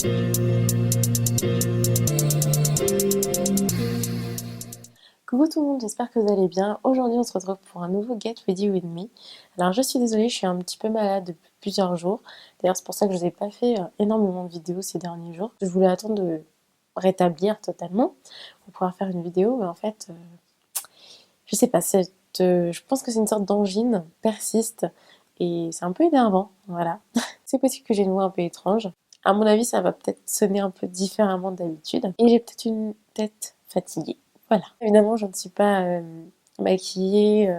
Coucou tout le monde, j'espère que vous allez bien. Aujourd'hui on se retrouve pour un nouveau Get Ready With Me. Alors je suis désolée, je suis un petit peu malade depuis plusieurs jours. D'ailleurs c'est pour ça que je vous ai pas fait énormément de vidéos ces derniers jours. Je voulais attendre de rétablir totalement pour pouvoir faire une vidéo, mais en fait, je sais pas, je pense que c'est une sorte d'angine persiste et c'est un peu énervant, voilà. C'est possible que j'ai une voix un peu étrange. À mon avis ça va peut-être sonner un peu différemment d'habitude et j'ai peut-être une tête fatiguée. Voilà. Évidemment, je ne suis pas maquillée,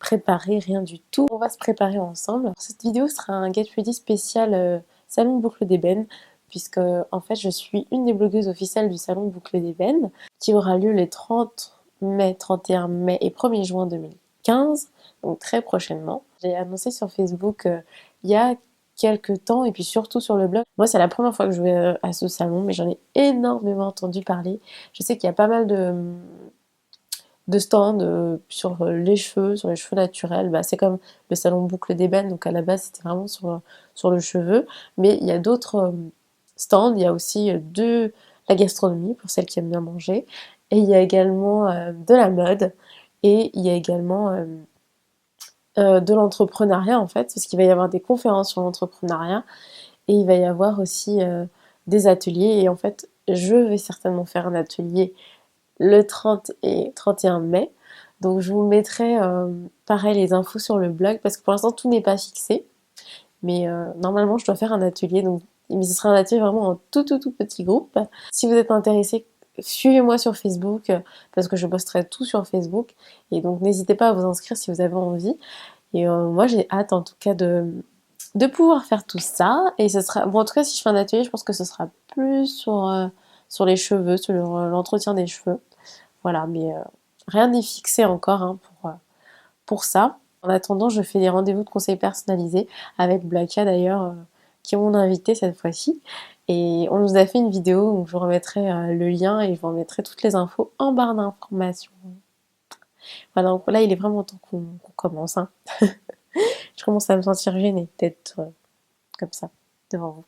préparée, rien du tout. On va se préparer ensemble. Cette vidéo sera un Get Ready spécial Salon Boucle d'Ébène, puisque en fait, je suis une des blogueuses officielles du Salon Boucle d'Ébène, qui aura lieu les 30 mai, 31 mai et 1er juin 2015, donc très prochainement. J'ai annoncé sur Facebook il y a quelques temps, et puis surtout sur le blog. Moi, c'est la première fois que je vais à ce salon, mais j'en ai énormément entendu parler. Je sais qu'il y a pas mal de stands sur les cheveux naturels. Bah, c'est comme le salon Boucle d'Ébène, donc à la base c'était vraiment sur le cheveu. Mais il y a d'autres stands, il y a aussi de la gastronomie pour celles qui aiment bien manger. Et il y a également de la mode. Et il y a également de l'entrepreneuriat en fait, parce qu'il va y avoir des conférences sur l'entrepreneuriat. Et il va y avoir aussi des ateliers. Et en fait, je vais certainement faire un atelier le 30 et 31 mai. Donc je vous mettrai pareil les infos sur le blog parce que pour l'instant tout n'est pas fixé. Mais normalement je dois faire un atelier. Mais ce sera un atelier vraiment en tout petit groupe. Si vous êtes intéressé, suivez-moi sur Facebook parce que je posterai tout sur Facebook. Et donc n'hésitez pas à vous inscrire si vous avez envie. Et moi j'ai hâte en tout cas de pouvoir faire tout ça. Et ce sera. Bon en tout cas si je fais un atelier, je pense que ce sera plus sur les cheveux, sur l'entretien des cheveux. Voilà, mais rien n'est fixé encore hein, pour ça. En attendant, je fais des rendez-vous de conseils personnalisés avec Blackia d'ailleurs, qui m'ont invité cette fois-ci. Et on nous a fait une vidéo, donc je vous remettrai le lien et je vous remettrai toutes les infos en barre d'informations. Voilà, donc là il est vraiment temps qu'on commence. Hein. Je commence à me sentir gênée d'être comme ça devant vous.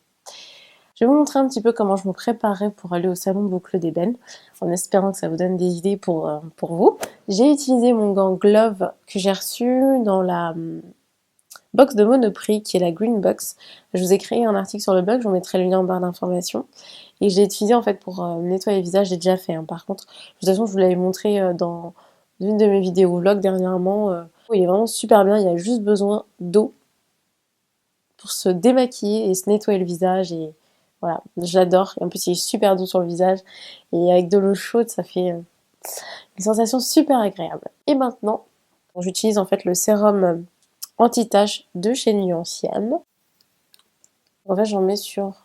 Je vais vous montrer un petit peu comment je me préparais pour aller au salon Boucle d'Ébène, en espérant que ça vous donne des idées pour vous. J'ai utilisé mon gant Glove que j'ai reçu dans la box de Monoprix, qui est la Green Box. Je vous ai créé un article sur le blog, je vous mettrai le lien en barre d'informations. Et je l'ai utilisé en fait pour nettoyer le visage, j'ai déjà fait. Hein. Par contre, de toute façon, je vous l'avais montré dans une de mes vidéos vlog dernièrement. Il est vraiment super bien, il y a juste besoin d'eau pour se démaquiller et se nettoyer le visage et voilà, j'adore. En plus, il est super doux sur le visage et avec de l'eau chaude, ça fait une sensation super agréable. Et maintenant, j'utilise en fait le sérum anti-tache de chez Nuancial. En fait, j'en mets sur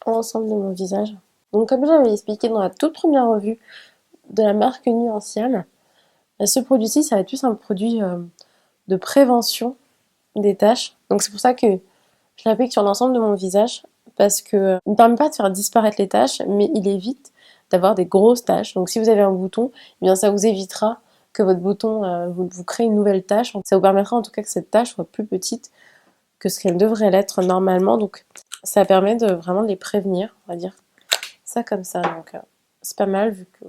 l'ensemble de mon visage. Donc, comme j'avais expliqué dans la toute première revue de la marque Nuancial, ce produit-ci, ça va être plus un produit de prévention des taches. Donc, c'est pour ça que je l'applique sur l'ensemble de mon visage parce que il ne permet pas de faire disparaître les taches, mais il évite d'avoir des grosses taches. Donc si vous avez un bouton, eh bien ça vous évitera que votre bouton vous crée une nouvelle tache. Ça vous permettra en tout cas que cette tache soit plus petite que ce qu'elle devrait l'être normalement. Donc ça permet de vraiment les prévenir, on va dire ça comme ça. Donc c'est pas mal vu que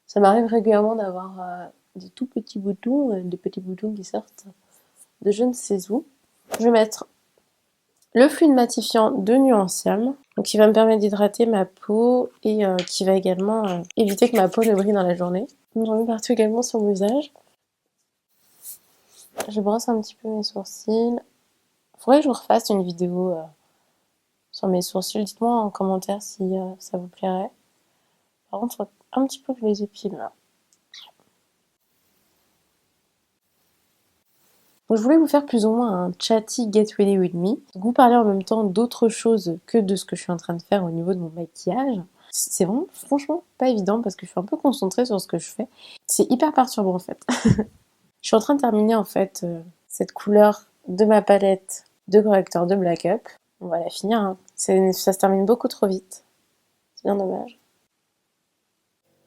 ça m'arrive régulièrement d'avoir des tout petits boutons, des petits boutons qui sortent de je ne sais où. Je vais mettre le fluide matifiant de Nuancial, donc qui va me permettre d'hydrater ma peau et qui va également éviter que ma peau ne brille dans la journée. J'en mets partout également sur mon visage. Je brosse un petit peu mes sourcils. Faudrait que je vous refasse une vidéo sur mes sourcils. Dites-moi en commentaire si ça vous plairait. Par contre, faut un petit peu que je les épile là. Donc, je voulais vous faire plus ou moins un chatty Get Ready With Me. Donc, vous parler en même temps d'autre chose que de ce que je suis en train de faire au niveau de mon maquillage. C'est vraiment, franchement, pas évident parce que je suis un peu concentrée sur ce que je fais. C'est hyper perturbant en fait. Je suis en train de terminer en fait cette couleur de ma palette de correcteur de Black Up. On va la finir, hein. Ça se termine beaucoup trop vite. C'est bien dommage.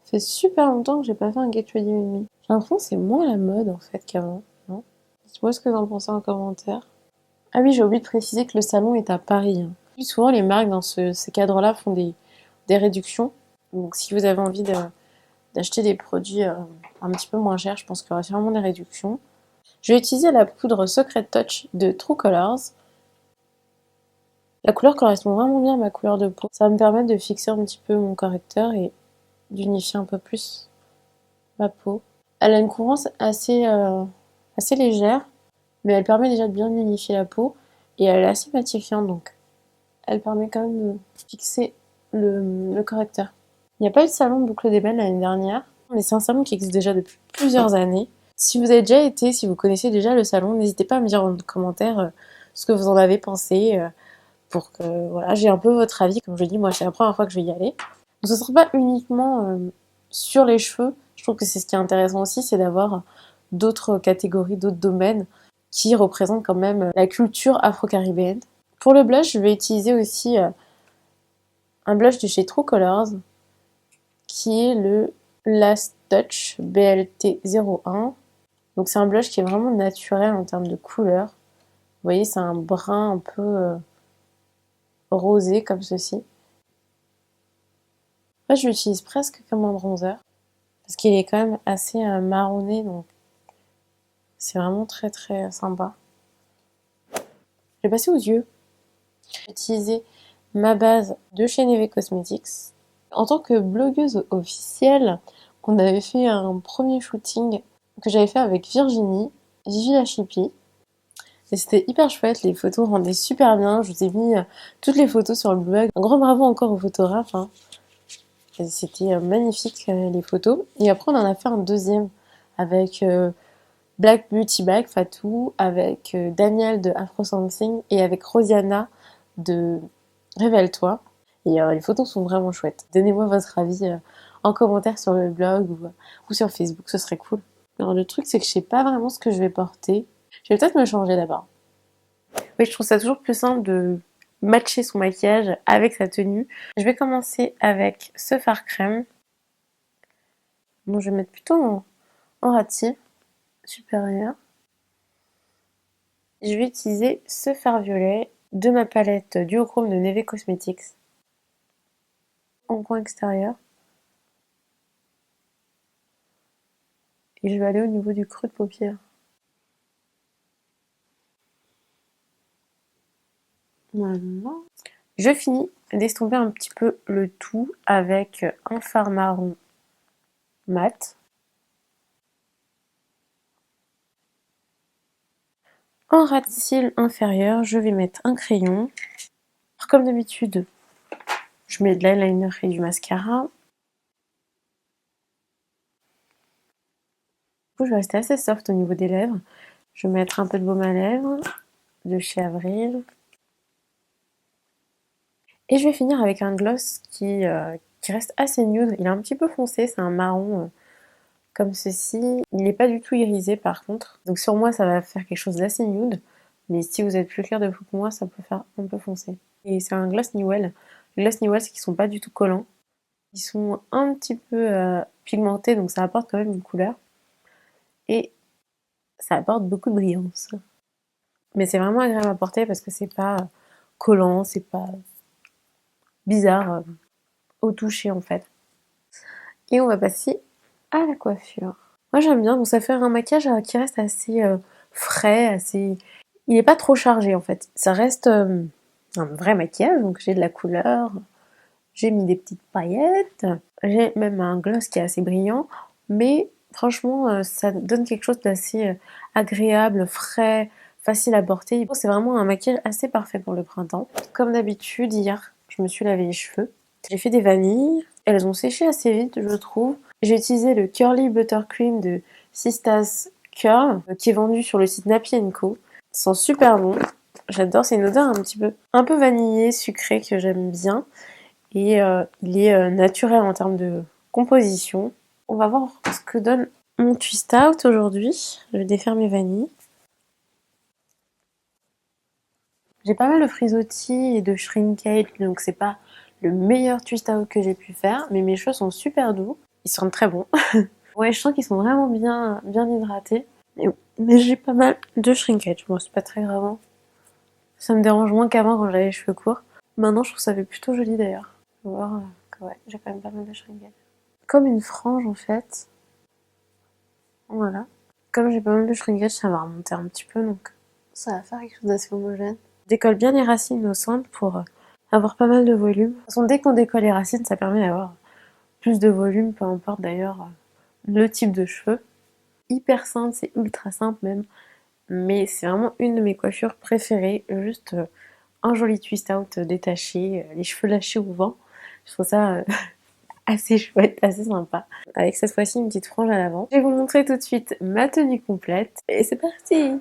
Ça fait super longtemps que j'ai pas fait un Get Ready With Me. J'ai l'impression que c'est moins la mode en fait qu'avant, non? Dites-moi ce que vous en pensez en commentaire. Ah oui, j'ai oublié de préciser que le salon est à Paris. Hein. Plus souvent, les marques dans ces cadres-là font des réductions. Donc si vous avez envie d'acheter des produits un petit peu moins chers, je pense qu'il y aura sûrement des réductions. Je vais utiliser la poudre Secret Touch de True Colors. La couleur correspond vraiment bien à ma couleur de peau. Ça va me permettre de fixer un petit peu mon correcteur et d'unifier un peu plus ma peau. Elle a une couvrance assez légère, mais elle permet déjà de bien unifier la peau et elle est assez matifiante, donc elle permet quand même de fixer le correcteur. Il n'y a pas eu de salon de boucle d'ébène l'année dernière, mais c'est un salon qui existe déjà depuis plusieurs années. Si vous avez déjà été, si vous connaissez déjà le salon, n'hésitez pas à me dire en commentaire ce que vous en avez pensé pour que voilà, j'ai un peu votre avis. Comme je dis, moi c'est la première fois que je vais y aller. Donc, ce ne sera pas uniquement sur les cheveux. Je trouve que c'est ce qui est intéressant aussi, c'est d'avoir d'autres catégories, d'autres domaines qui représentent quand même la culture afro-caribéenne. Pour le blush, je vais utiliser aussi un blush de chez True Colors qui est le Last Touch BLT01. Donc c'est un blush qui est vraiment naturel en termes de couleur. Vous voyez, c'est un brun un peu rosé comme ceci. Là, je l'utilise presque comme un bronzer parce qu'il est quand même assez marronné, donc c'est vraiment très très sympa. Je vais passer aux yeux. J'ai utilisé ma base de chez Neve Cosmetics. En tant que blogueuse officielle, on avait fait un premier shooting que j'avais fait avec Virginie, Vivi la Chippie. Et c'était hyper chouette, les photos rendaient super bien. Je vous ai mis toutes les photos sur le blog. Un grand bravo encore aux photographes. Hein. C'était magnifique les photos. Et après on en a fait un deuxième avec Black Beauty Bag Fatou, avec Daniel de Afro Something et avec Rosiana de Révèle-toi. Et les photos sont vraiment chouettes. Donnez-moi votre avis en commentaire sur le blog ou sur Facebook, ce serait cool. Alors le truc c'est que je sais pas vraiment ce que je vais porter. Je vais peut-être me changer d'abord. Oui, je trouve ça toujours plus simple de matcher son maquillage avec sa tenue. Je vais commencer avec ce fard crème. Bon, je vais mettre plutôt en rati supérieur. Je vais utiliser ce fard violet de ma palette Duochrome de Neve Cosmetics en coin extérieur. Et je vais aller au niveau du creux de paupière. Voilà. Je finis d'estomper un petit peu le tout avec un fard marron mat. En ras de cils inférieur, je vais mettre un crayon. Comme d'habitude, je mets de l'eyeliner et du mascara. Du coup, je vais rester assez soft au niveau des lèvres. Je vais mettre un peu de baume à lèvres de chez Avril. Et je vais finir avec un gloss qui reste assez nude. Il est un petit peu foncé, c'est un marron comme ceci. Il n'est pas du tout irisé par contre. Donc sur moi, ça va faire quelque chose d'assez nude. Mais si vous êtes plus clair de peau que moi, ça peut faire un peu foncé. Et c'est un gloss Newell. Les gloss Newell, c'est qu'ils sont pas du tout collants. Ils sont un petit peu pigmentés, donc ça apporte quand même une couleur. Et ça apporte beaucoup de brillance. Mais c'est vraiment agréable à porter parce que c'est pas collant, c'est pas bizarre au toucher en fait. Et on va passer à la coiffure. Moi j'aime bien, donc ça fait un maquillage qui reste assez frais, assez... Il n'est pas trop chargé en fait. Ça reste un vrai maquillage, donc j'ai de la couleur, j'ai mis des petites paillettes, j'ai même un gloss qui est assez brillant, mais franchement ça donne quelque chose d'assez agréable, frais, facile à porter. C'est vraiment un maquillage assez parfait pour le printemps. Comme d'habitude, hier, je me suis lavé les cheveux. J'ai fait des vanilles. Elles ont séché assez vite, je trouve. J'ai utilisé le Curly Buttercream de Sistas Curl, qui est vendu sur le site Nappy & Co. Ils sont super bons. J'adore, c'est une odeur un peu vanillée, sucrée, que j'aime bien. Et il est naturel en termes de composition. On va voir ce que donne mon twist out aujourd'hui. Je vais défaire mes vanilles. J'ai pas mal de frisottis et de shrinkage, donc c'est pas le meilleur twist out que j'ai pu faire, mais mes cheveux sont super doux, ils sentent très bons. Ouais, je sens qu'ils sont vraiment bien hydratés, mais j'ai pas mal de shrinkage. Bon, c'est pas très grave, hein. Ça me dérange moins qu'avant quand j'avais les cheveux courts. Maintenant, je trouve ça fait plutôt joli d'ailleurs. On va voir que ouais, j'ai quand même pas mal de Schringel. Comme une frange en fait. Voilà. Comme j'ai pas mal de Schringel, ça va remonter un petit peu, donc ça va faire quelque chose d'assez homogène. Je décolle bien les racines au centre pour avoir pas mal de volume. De toute façon, dès qu'on décolle les racines, ça permet d'avoir plus de volume, peu importe d'ailleurs le type de cheveux. Hyper simple, c'est ultra simple même. Mais c'est vraiment une de mes coiffures préférées. Juste un joli twist out détaché, les cheveux lâchés au vent. Je trouve ça assez chouette, assez sympa. Avec cette fois-ci une petite frange à l'avant. Je vais vous montrer tout de suite ma tenue complète. Et c'est parti!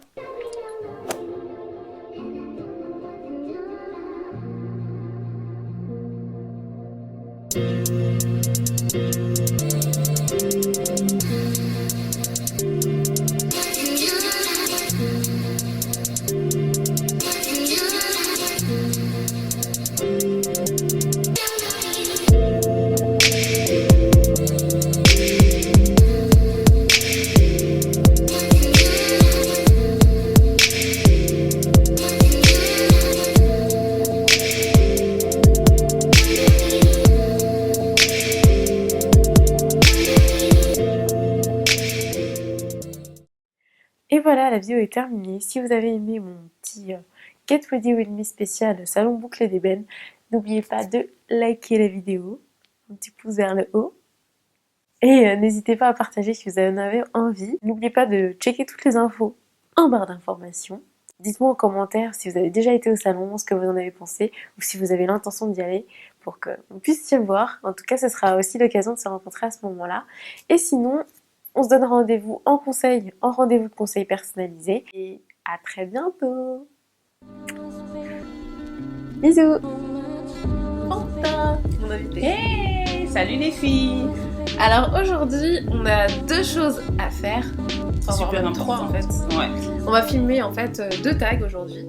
Et voilà, la vidéo est terminée. Si vous avez aimé mon petit Get Ready With Me spécial salon bouclé d'ébène, n'oubliez pas de liker la vidéo, un petit pouce vers le haut. Et n'hésitez pas à partager si vous en avez envie. N'oubliez pas de checker toutes les infos en barre d'informations. Dites-moi en commentaire si vous avez déjà été au salon, ce que vous en avez pensé, ou si vous avez l'intention d'y aller pour qu'on puisse s'y voir. En tout cas, ce sera aussi l'occasion de se rencontrer à ce moment-là. Et sinon, on se donne rendez-vous en conseil, en rendez-vous de conseil personnalisé. Et à très bientôt. Bisous. Fanta, mon invité. Hey, salut les filles. Alors aujourd'hui, on a deux choses à faire. Enfin, Super même important. trois en fait. Ouais. On va filmer en fait deux tags aujourd'hui.